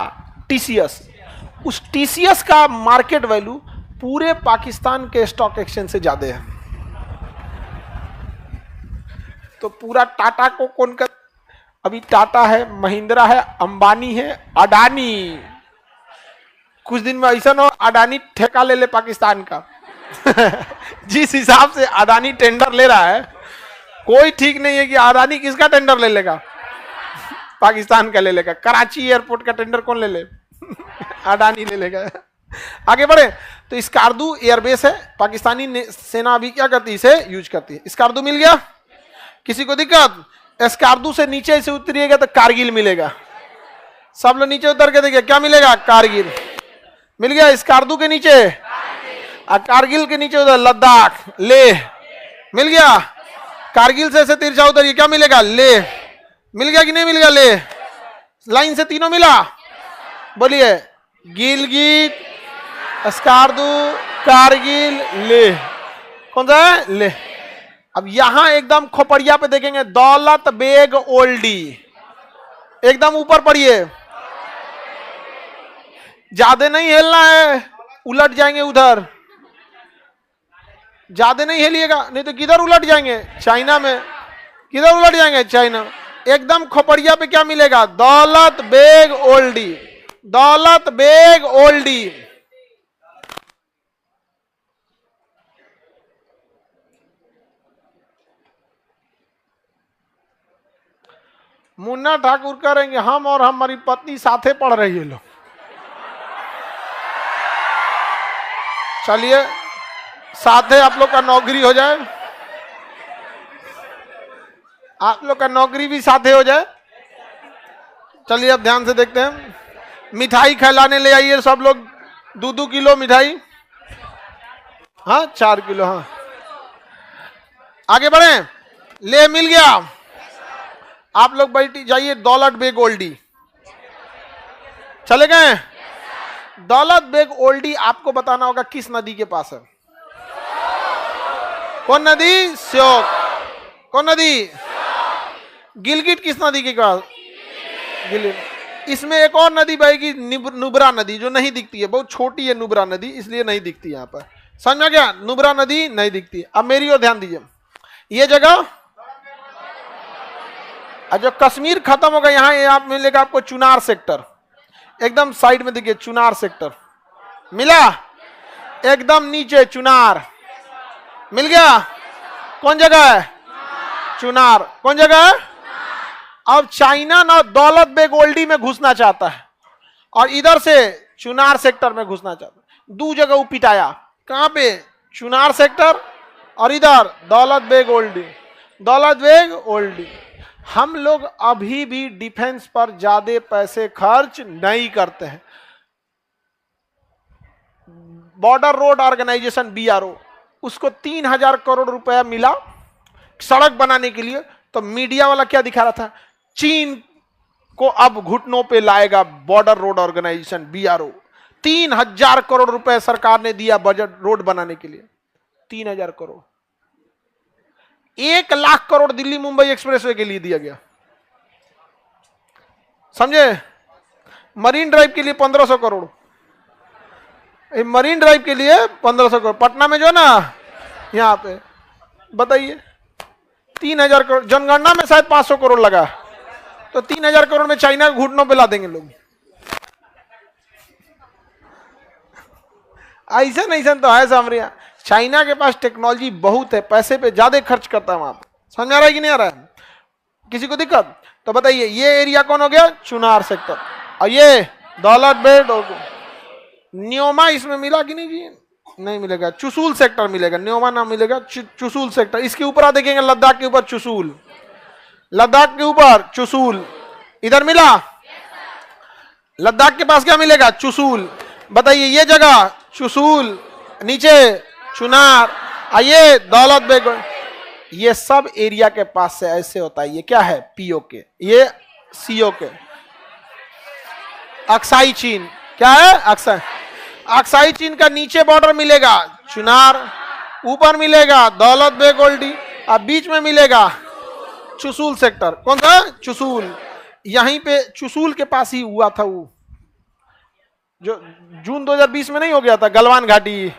टीसीएस। उस टीसीएस का मार्केट वैल्यू पूरे पाकिस्तान के स्टॉक एक्सचेंज से ज्यादा है। तो पूरा टाटा को कौन कर, अभी टाटा है, महिंद्रा है, अंबानी है, अडानी। कुछ दिन में ऐसा ना अडानी ठेका ले ले पाकिस्तान का जिस हिसाब से अडानी टेंडर ले रहा है, कोई ठीक नहीं है कि अडानी किसका टेंडर ले लेगा, पाकिस्तान का ले लेगा। कराची एयरपोर्ट का टेंडर कौन ले ले अडानी ले लेगा। आगे बढ़े तो स्कार्दू एयरबेस है, पाकिस्तानी सेना अभी क्या करती है, इसे यूज करती है। स्कार्दू मिल गया, किसी को दिक्कत। स्कार्दू से नीचे से उतरिएगा तो कारगिल मिलेगा। सब लोग नीचे उतर के देखिए क्या मिलेगा, कारगिल मिल गया। स्कार्दू के नीचे और कारगिल के नीचे उधर लद्दाख, लेह मिल गया। कारगिल से ऐसे तिरछा उतरिए क्या मिलेगा, लेह मिल गया कि नहीं मिल गया, लेह लाइन से तीनों मिला। बोलिए, गिलगिट, स्कार्दू, कारगिल, लेह, कौन सा है, लेह। अब यहां एकदम खोपड़िया पे देखेंगे, दौलत बेग ओल्डी, एकदम ऊपर पड़िए, ज्यादा नहीं हिलना है, उलट जाएंगे उधर, ज्यादा नहीं हिलिएगा नहीं तो किधर उलट जाएंगे, चाइना में। किधर उलट जाएंगे, चाइना। एकदम खोपड़िया पे क्या मिलेगा, दौलत बेग ओल्डी, दौलत बेग ओल्डी। मुन्ना ठाकुर करेंगे, हम और हमारी पत्नी साथे पढ़ रही है लोग। चलिए साथे आप लोग का नौकरी हो जाए, आप लोग का नौकरी भी साथे हो जाए। चलिए अब ध्यान से देखते हैं। मिठाई खिलाने ले आइए सब लोग, 2-2 किलो मिठाई। हाँ 4 किलो। हाँ आगे बढ़े, ले मिल गया। आप लोग बैठ जाइए दौलत बेग ओल्डी, चले गए। दौलत बेग ओल्डी आपको बताना होगा किस नदी के पास है। कौन नदी? श्योक। कौन नदी? गिलगिट किस नदी के पास? गिलगिट। इसमें एक और नदी बहेगी नुब्रा नदी, जो नहीं दिखती है, बहुत छोटी है नुब्रा नदी, इसलिए नहीं दिखती यहाँ पर। समझ में गया? नुब्रा नदी नहीं दिखती। अब मेरी ओर ध्यान दीजिए, ये जगह जो कश्मीर खत्म होगा यहाँ, आप मिलेगा आपको चुनार सेक्टर, एकदम साइड में देखिए चुनार सेक्टर मिला, एकदम नीचे चुनार मिल गया। कौन जगह है? चुनार। कौन जगह है? अब चाइना ना दौलत बेग ओल्डी में घुसना चाहता है और इधर से चुनार सेक्टर में घुसना चाहता है। दो जगह वो पिटाया, कहां पे? चुनार सेक्टर और इधर दौलत बेग ओल्डी। दौलत बेग ओल्डी। हम लोग अभी भी डिफेंस पर ज्यादा पैसे खर्च नहीं करते हैं। बॉर्डर रोड ऑर्गेनाइजेशन BRO, उसको 3000 करोड़ रुपया मिला सड़क बनाने के लिए, तो मीडिया वाला क्या दिखा रहा था? चीन को अब घुटनों पे लाएगा border road organisation BRO। 3000 crore रुपए सरकार ने दिया बजट रोड बनाने के लिए। 3000 करोड़। 1 लाख करोड़ दिल्ली मुंबई एक्सप्रेसवे के लिए दिया गया, समझे? मरीन ड्राइव के लिए 1500 करोड़, मरीन ड्राइव के लिए 1500 करोड़। पटना में जो ना, यहां पे बताइए 3000 करोड़। जनगणना में शायद 500 करोड़ लगा, तो 3000 करोड़ में चाइना के घुटनों पे ला देंगे लोग। ऐसा नहीं तो है सामरिया। चाइना के पास टेक्नोलॉजी बहुत है, पैसे पे ज्यादा खर्च करता है वहां पे। समझ आ रहा है कि नहीं आ रहा है? किसी को दिक्कत? तो बताइए ये एरिया कौन हो गया? चुनार सेक्टर। और ये दौलत बेग। न्योमा इसमें मिला कि नहीं जी? नहीं मिलेगा। चुसूल सेक्टर मिलेगा, न्योमा ना मिलेगा, चुसूल सेक्टर। इसके ऊपर आप देखेंगे लद्दाख के ऊपर चुसूल, लद्दाख के ऊपर चुसूल। इधर मिला? लद्दाख के पास क्या मिलेगा? चुसूल। बताइए ये जगह चुसूल, नीचे चुनार, आइए दौलत बेग। ये सब एरिया के पास से ऐसे होता है। ये क्या है? POK, ये COK, अक्साई चीन। क्या है? अक्साई। अक्साई चीन का नीचे बॉर्डर मिलेगा चुनार, ऊपर मिलेगा दौलत बेग ओल्डी, और बीच में मिलेगा चुसूल सेक्टर। कौन सा? चुसूल। यहीं पे चुसूल के पास ही हुआ था वो जो जून 2020 में नहीं हो गया था, गलवान घाटी।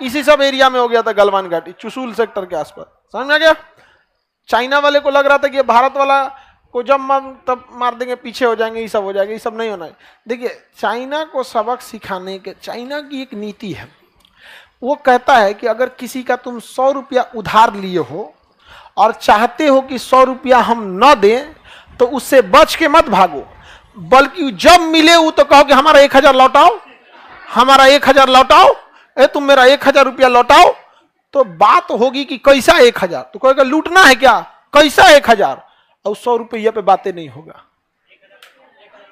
इसी सब एरिया में हो गया था गलवान घाटी, चुसूल सेक्टर के आसपास। समझ में गया? चाइना वाले को लग रहा था कि भारत वाला को जब मन तब मार देंगे, पीछे हो जाएंगे, ये सब हो जाएगा। ये सब नहीं होना है। देखिए चाइना को सबक सिखाने के, चाइना की एक नीति है, वो कहता है कि अगर किसी का तुम 100 रुपया उधार लिए हो और चाहते हो कि 100 रुपया हम न दें, तो उससे बच के मत भागो, बल्कि जब मिले वो तो कहो कि हमारा 1000 लौटाओ, हमारा 1000 लौटाओ, तुम मेरा 1000 रुपया लौटाओ। तो बात होगी कि कैसा 1000? तो कहेगा लूटना है क्या? कैसा 1000? और 100 रुपया पे बातें नहीं होगा।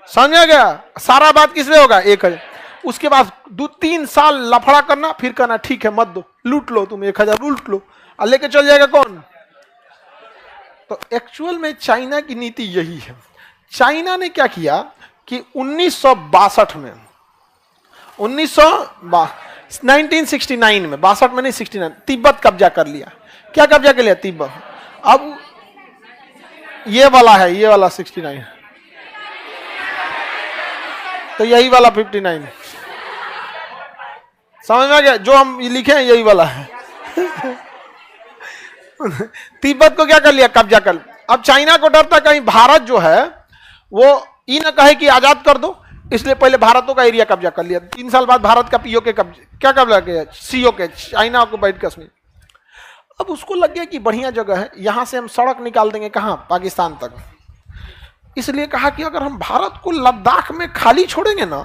समझा गया? सारा बात किसमें होगा? 1000। उसके बाद 2-3 साल लफड़ा करना, फिर कहना ठीक है मत दो, लूट लो, तुम 1000 लूट लो, और लेके चल जाएगा कौन? तो एक्चुअल में चाइना की नीति यही है। चाइना ने क्या किया कि 1962 में 1969 में, 62 में नहीं 69, तिब्बत कब्जा कर लिया। क्या कब्जा कर लिया? तिब्बत। अब ये वाला है, ये वाला 69, तो यही वाला 59। समझ में आ गया? जो हम लिखे हैं यही वाला है। तिब्बत को क्या कर लिया? कब्जा कर। अब चाइना को डर था कहीं भारत जो है वो ये न कहे कि आजाद कर दो, इसलिए पहले भारतों का एरिया कब्जा कर लिया। 3 साल बाद भारत का POK क्या कब्जा किया? COK, China occupied Kashmir. अब उसको लग गया कि बढ़िया जगह है, यहां से हम सड़क निकाल देंगे कहां? पाकिस्तान तक। इसलिए कहा कि अगर हम भारत को लद्दाख में खाली छोड़ेंगे ना,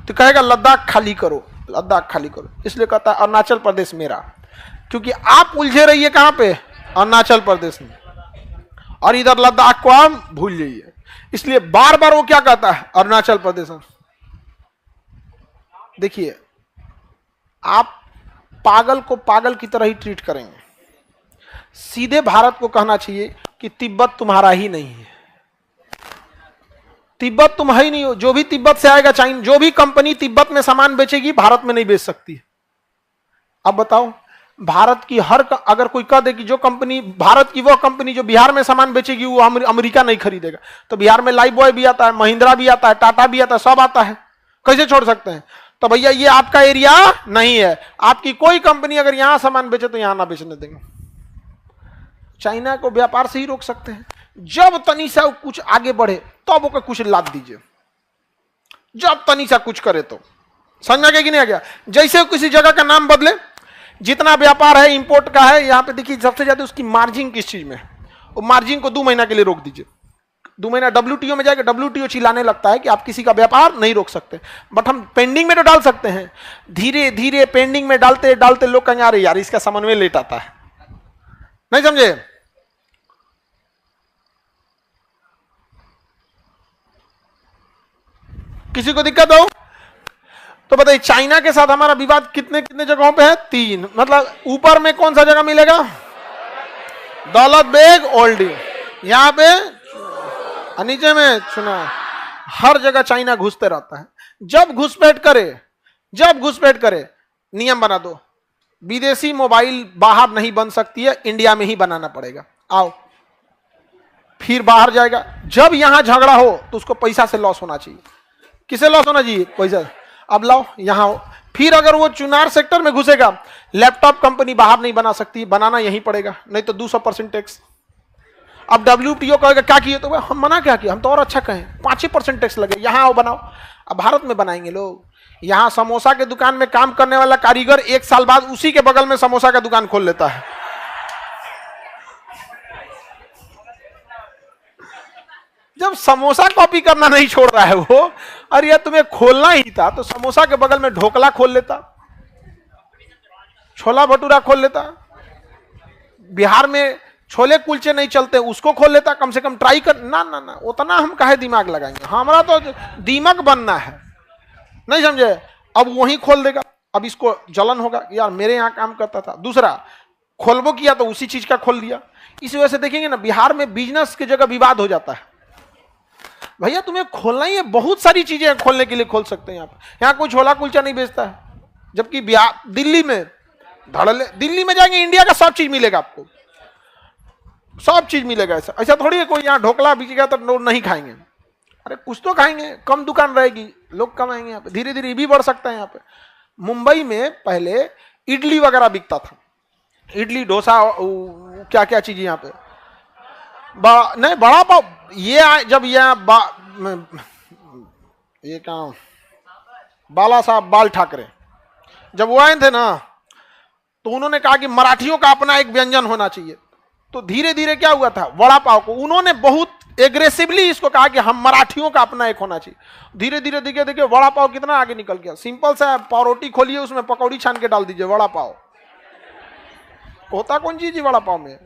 तो कहेगा लद्दाख खाली करो, लद्दाख खाली करो। इसलिए कहता है अरुणाचल प्रदेश मेरा, क्योंकि आप उलझे रहिए कहां पे? अरुणाचल प्रदेश में, और इधर लद्दाख को हम भूल जाइए। इसलिए बार बार वो क्या कहता है? अरुणाचल प्रदेश। देखिए आप पागल को पागल की तरह ही ट्रीट करेंगे। सीधे भारत को कहना चाहिए कि तिब्बत तुम्हारा ही नहीं है, तिब्बत तुम है ही नहीं हो। जो भी तिब्बत से आएगा, चाइना जो भी कंपनी तिब्बत में सामान बेचेगी भारत में नहीं बेच सकती। अब बताओ, भारत की अगर कोई कह दे कि जो कंपनी, भारत की वो कंपनी जो बिहार में सामान बेचेगी वो अमेरिका नहीं खरीदेगा, तो बिहार में लाइफ बॉय भी आता है, महिंद्रा भी आता है, टाटा भी आता है, सब आता है, कैसे छोड़ सकते हैं? तो भैया ये आपका एरिया नहीं है, आपकी कोई कंपनी अगर यहां सामान बेचे तो यहां ना बेचने देंगे। चाइना को व्यापार से ही रोक सकते हैं। जब तनिसा कुछ आगे बढ़े तब ओके कुछ लाद दीजिए, जब तनिसा कुछ करे तो। समझ में आ गया कि नहीं आ गया? जैसे किसी जगह का नाम बदले, जितना व्यापार है इंपोर्ट का है, यहां पे देखिए सबसे ज्यादा उसकी मार्जिन किस चीज में, वो मार्जिन को 2 महीना के लिए रोक दीजिए। 2 महीना WTO में जाएगा, WTO चिल्लाने लगता है कि आप किसी का व्यापार नहीं रोक सकते, बट हम पेंडिंग में तो डाल सकते हैं। धीरे धीरे पेंडिंग में डालते डालते लोग कहेंगे अरे यार इसका समन्वय लेट आता है। नहीं समझे? किसी को दिक्कत हो तो बताइए। चाइना के साथ हमारा विवाद कितने कितने जगहों पे है? 3। मतलब ऊपर में कौन सा जगह मिलेगा? दौलत बेग ओल्डी, यहां पे नीचे में चुना। हर जगह चाइना घुसते रहता है। जब घुसपैठ करे नियम बना दो, विदेशी मोबाइल बाहर नहीं बन सकती है, इंडिया में ही बनाना पड़ेगा। आओ, फिर बाहर जाएगा। जब यहां झगड़ा हो तो उसको पैसा से लॉस होना चाहिए। किसे लॉस होना चाहिए? पैसा। अब लाओ यहां हो, फिर अगर वो चुनार सेक्टर में घुसेगा, लैपटॉप कंपनी बाहर नहीं बना सकती, बनाना यहीं पड़ेगा, नहीं तो 200% टैक्स। अब WTO कहेगा क्या किए, तो हम मना क्या किया, हम तो और अच्छा कहें 5% टैक्स लगे, यहां आओ बनाओ। अब भारत में बनाएंगे लोग। यहां समोसा के दुकान में काम करने वाला कारीगर 1 साल बाद उसी के बगल में समोसा का दुकान खोल लेता है। जब समोसा कॉपी करना नहीं छोड़ रहा है वो, अरे यार तुम्हें खोलना ही था तो समोसा के बगल में ढोकला खोल लेता, छोला भटूरा खोल लेता। बिहार में छोले कुलचे नहीं चलते, उसको खोल लेता, कम से कम ट्राई कर। ना ना ना, उतना हम काहे दिमाग लगाएंगे, हमारा तो दीमक बनना है। नहीं समझे? अब वहीं खोल देगा। अब इसको जलन होगा, यार मेरे यहां काम करता था, दूसरा खोलबो किया तो उसी चीज का खोल दिया। इस वजह से देखेंगे ना, बिहार में बिजनेस की जगह विवाद हो जाता है। भैया तुम्हें खोलना ही है, बहुत सारी चीजें खोलने के लिए खोल सकते हैं। यहाँ कोई छोला कुलचा नहीं बेचता है, जबकि बिहार, दिल्ली में धड़ल्ले, दिल्ली में जाएंगे इंडिया का सब चीज मिलेगा आपको, सब चीज मिलेगा। ऐसा थोड़ी है कोई यहाँ ढोकला बिकेगा तो लोग नहीं खाएंगे। अरे कुछ तो खाएंगे, कम दुकान रहेगी, लोग कम आएंगे। यहाँ पे धीरे धीरे भी बढ़ सकता है। यहाँ पे मुंबई में पहले इडली वगैरह बिकता था, इडली डोसा, क्या क्या चीज यहाँ पे नहीं, बड़ा पाव। ये जब ये क्या बाला साहब बाल ठाकरे जब वो आए थे ना, तो उन्होंने कहा कि मराठियों का अपना एक व्यंजन होना चाहिए। तो धीरे धीरे क्या हुआ था, वड़ा पाव को उन्होंने बहुत एग्रेसिवली इसको कहा कि हम मराठियों का अपना एक होना चाहिए। धीरे धीरे देखिए देखिए वड़ा पाव कितना आगे निकल गया। सिंपल सा पावरोटी खोलिए, उसमें पकौड़ी छान के डाल दीजिए, वड़ा पाव। होता कौन चीज वड़ा पाव में?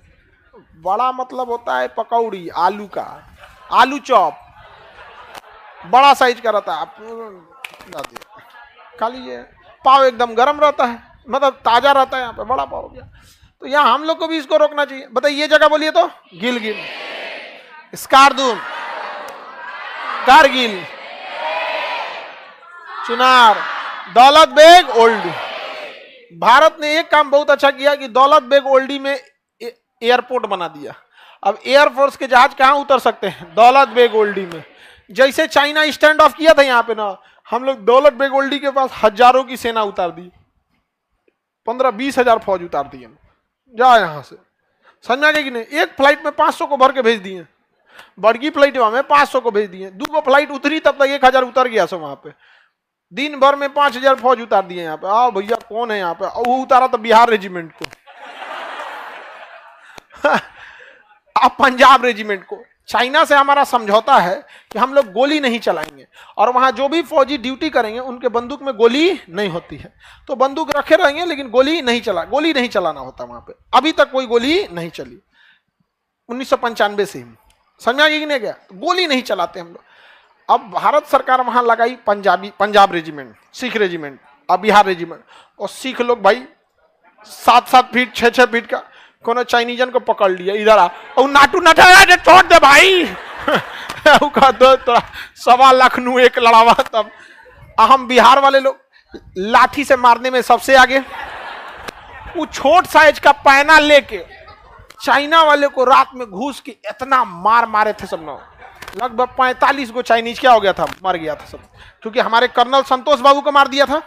बड़ा मतलब होता है पकौड़ी, आलू का, आलू चॉप बड़ा साइज का रहता है, आप खा लीजिए। पाव एकदम गर्म रहता है, मतलब ताजा रहता है। यहाँ पे बड़ा पाव हो गया। तो यहाँ हम लोग को भी इसको रोकना चाहिए। बताइए ये जगह बोलिए तो, गिलगिल, स्कार्दू, कारगिल, चुनार, दौलत बेग ओल्डी। भारत ने एक काम बहुत अच्छा किया कि दौलत बेग ओल्डी में एयरपोर्ट बना दिया। अब एयरफोर्स के जहाज कहां उतर सकते हैं? दौलत बेग ओल्डी में। जैसे चाइना स्टैंड ऑफ किया था यहाँ पे ना, हम लोग दौलत बेग ओल्डी के पास हजारों की सेना उतार दी, 15-20 हजार फौज उतार दी। जा यहां से, समझ में आ गया कि नहीं? एक फ्लाइट में 500 को भर के भेज दिए, बड़गी फ्लाइट में 500 को भेज दिए। 2 फ्लाइट उतरी तब तक 1000 उतर गया सब वहां पे। दिन भर में 5000 फौज उतार दिए यहाँ पे। आओ भैया कौन है यहाँ पे? वो उतारा तो बिहार रेजिमेंट को अब पंजाब रेजिमेंट को। चाइना से हमारा समझौता है कि हम लोग गोली नहीं चलाएंगे, और वहां जो भी फौजी ड्यूटी करेंगे उनके बंदूक में गोली नहीं होती है। तो बंदूक रखे रहेंगे लेकिन गोली नहीं चलाना होता वहां पे। अभी तक कोई गोली नहीं चली 1995 से ही। समझ में आ गया कि नहीं? गया गोली नहीं चलाते हम लोग। अब भारत सरकार वहां लगाई पंजाब रेजिमेंट, सिख रेजिमेंट और बिहार रेजिमेंट। और सिख लोग भाई 7-7 फीट 6-6 फीट का, कोनो चाइनीजन को पकड़ लिया, इधर आ और नाटू नटा छोड़ दे भाई दो तो 1.25 लाख नू एक लड़ावा। तब हम बिहार वाले लोग लाठी से मारने में सबसे आगे। वो छोट साइज का पैना लेके चाइना वाले को रात में घुस के इतना मार मारे थे सब लोग, लगभग 45 गो चाइनीज क्या हो गया था, मर गया था सब, क्योंकि हमारे कर्नल संतोष बाबू को मार दिया था।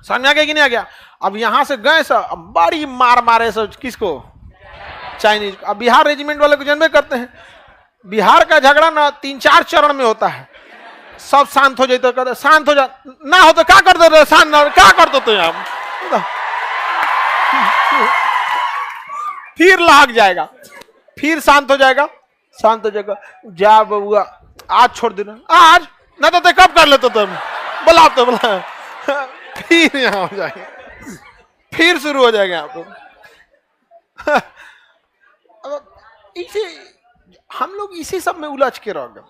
समझ आ गया कि नहीं आ गया? अब यहां से गए सब, बड़ी मार मारे सब, किसको? चाइनीज। अब बिहार रेजिमेंट वाले को जानबे करते हैं, बिहार का झगड़ा ना 3-4 चरण में होता है। सब शांत हो जाते, कहते शांत हो जा, ना हो तो क्या कर देते, शांत क्या कर देते आप, फिर लाग जाएगा, फिर शांत हो जाएगा, शांत हो जाएगा। जा बबुआ आज छोड़ देना, आज ना तो कब कर लेते तुम, बुला तो बुला, फिर यहां हो जाएगा, फिर शुरू हो जाएगा यहाँ पे। इसे हम लोग इसी सब में उलझ के रह गए।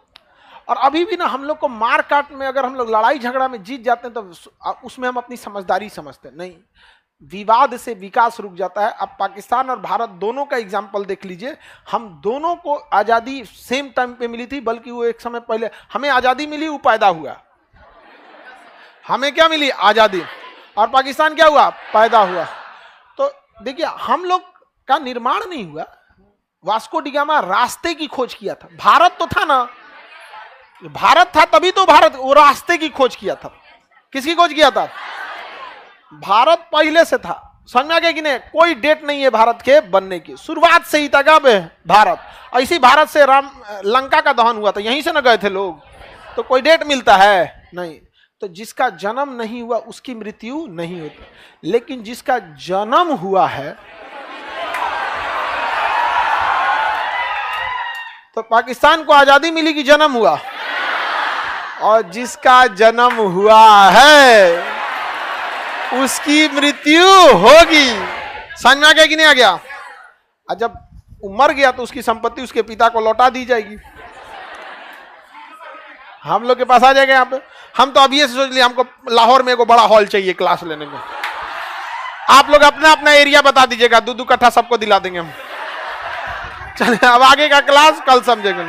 और अभी भी ना हम लोग को मार काट में, अगर हम लोग लड़ाई झगड़ा में जीत जाते हैं तो उसमें हम अपनी समझदारी समझते हैं, नहीं, विवाद से विकास रुक जाता है। अब पाकिस्तान और भारत दोनों का एग्जाम्पल देख लीजिए, हम दोनों को आजादी सेम टाइम पे मिली थी, बल्कि वो एक समय पहले हमें आजादी मिली, वो पैदा हुआ। हमें क्या मिली? आजादी। और पाकिस्तान क्या हुआ? पैदा हुआ। तो देखिए हम लोग का निर्माण नहीं हुआ, वास्को डी गामा रास्ते की खोज किया था। भारत तो था ना, भारत था तभी तो भारत वो रास्ते की खोज किया था। किसकी खोज किया था? भारत पहले से था। समझ में आ गया कि नहीं? कोई डेट नहीं है भारत के बनने की, शुरुआत से ही था कब भारत। ऐसी भारत से लंका का दहन हुआ था, यहीं से न गए थे लोग, तो कोई डेट मिलता है नहीं। तो जिसका जन्म नहीं हुआ उसकी मृत्यु नहीं होती, लेकिन जिसका जन्म हुआ है, तो पाकिस्तान को आजादी मिली कि जन्म हुआ, और जिसका जन्म हुआ है उसकी मृत्यु होगी। समझ में आ गया कि नहीं आ गया? और जब मर गया तो उसकी संपत्ति उसके पिता को लौटा दी जाएगी, हम लोग के पास आ जाएगा यहाँ पे। हम तो अभी ये सोच लिया हमको लाहौर में एक बड़ा हॉल चाहिए क्लास लेने में, आप लोग अपना अपना एरिया बता दीजिएगा, 2-2 कट्ठा सबको दिला देंगे हम। चलिए अब आगे का क्लास कल समझेंगे।